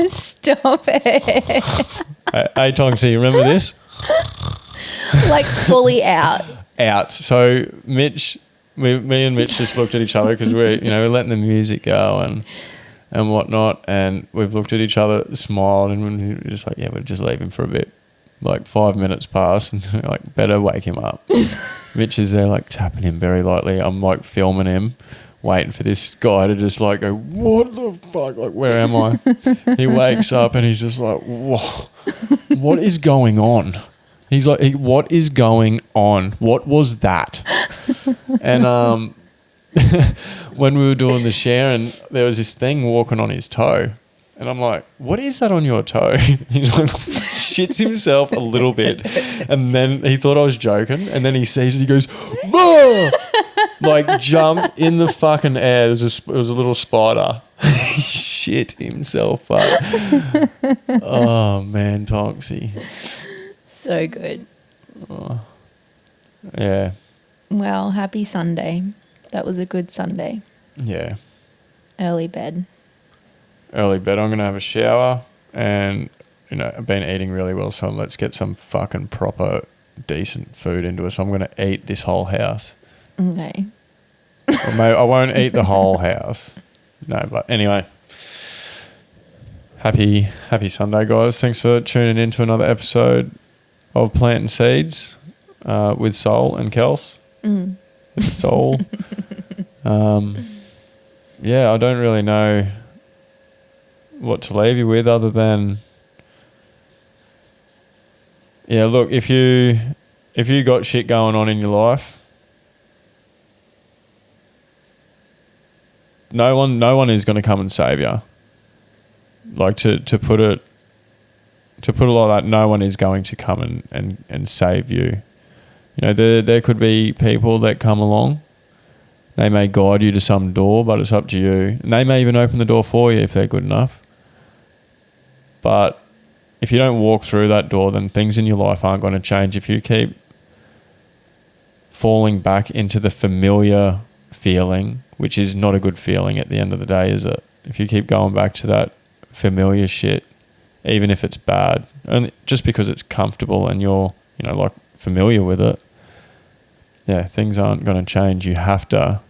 Stop it. Hey, Tonksy, remember this? Like fully out. So me and Mitch just looked at each other because we're letting the music go and whatnot, and we've looked at each other, smiled, and we're just like, yeah, we'll just leave him for a bit. Like 5 minutes pass, and we're like, better wake him up. Mitch is there like tapping him very lightly. I'm like filming him, waiting for this guy to just like go, what the fuck? Like, where am I? He wakes up and he's just like, whoa, what is going on? He's like, what is going on? What was that? And when we were doing the sharing, there was this thing walking on his toe. And I'm like, what is that on your toe? He's like, shits himself a little bit. And then he thought I was joking. And then he sees it. He goes, bah! Like jumped in the fucking air. It was a little spider. He shit himself up. Oh, man, Tonksy. So good. Oh, yeah. Well, happy Sunday. That was a good Sunday. Yeah. Early bed. I'm going to have a shower and, I've been eating really well, so let's get some fucking proper decent food into us. I'm going to eat this whole house. Okay. Or maybe I won't eat the whole house. No, but anyway. Happy Sunday, guys. Thanks for tuning in to another episode of Planting Seeds with Sol and Kels. With Sol. Yeah, I don't really know what to leave you with other than, yeah, look, if you got shit going on in your life, no one is going to come and save you. Like to put it like that, no one is going to come and save you. There could be people that come along. They may guide you to some door, but it's up to you. And they may even open the door for you if they're good enough. But if you don't walk through that door, then things in your life aren't going to change. If you keep falling back into the familiar feeling, which is not a good feeling at the end of the day, is it? If you keep going back to that familiar shit, even if it's bad, and just because it's comfortable and you're, like familiar with it, yeah, things aren't going to change. You have to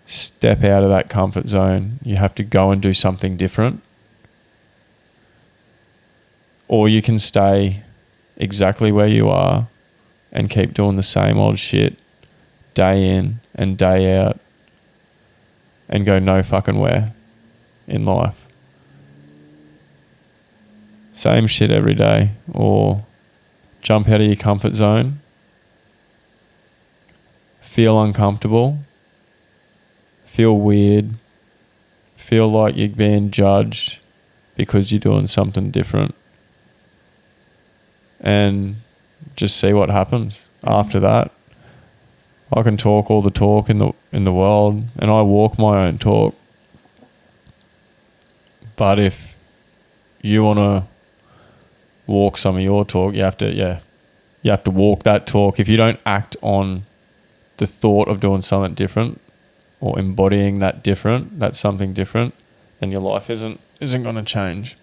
step out of that comfort zone. You have to go and do something different. Or you can stay exactly where you are and keep doing the same old shit day in and day out and go no fucking where in life. Same shit every day. Or jump out of your comfort zone, feel uncomfortable, feel weird, feel like you're being judged because you're doing something different, and just see what happens after that. I can talk all the talk in the world, and I walk my own talk. But if you want to walk some of your talk, you have to walk that talk. If you don't act on the thought of doing something different or embodying that's something different, then your life isn't going to change.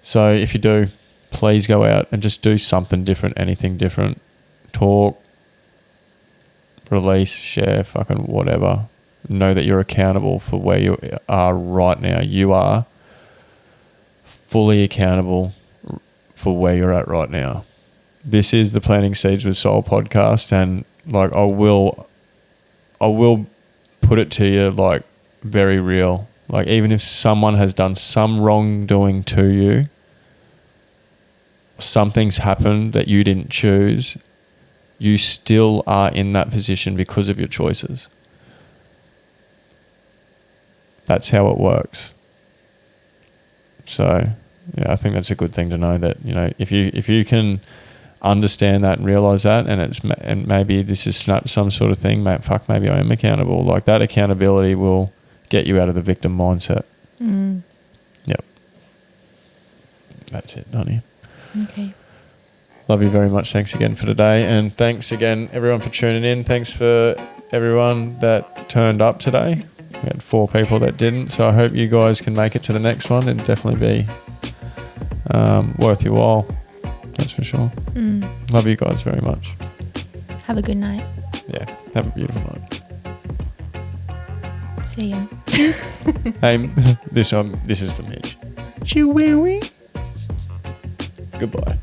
So if you do, please go out and just do something different, anything different. Talk, release, share, fucking whatever. Know that you're accountable for where you are right now. You are fully accountable for where you're at right now. This is the Planting Seeds with Soul podcast, and like I will put it to you like very real. Like even if someone has done some wrongdoing to you, something's happened that you didn't choose, you still are in that position because of your choices. That's how it works. So yeah, I think that's a good thing to know, that if you can understand that and realize that, and maybe this is some sort of thing, maybe I am accountable. Like that accountability will get you out of the victim mindset. Yep. That's it, honey. Okay. Love you very much. Thanks again for today. And thanks again, everyone, for tuning in. Thanks for everyone that turned up today. We had 4 people that didn't. So I hope you guys can make it to the next one. It'll definitely be worth your while. That's for sure. Love you guys very much. Have a good night. Yeah. Have a beautiful night. See ya. Hey, this is for Mitch. Goodbye.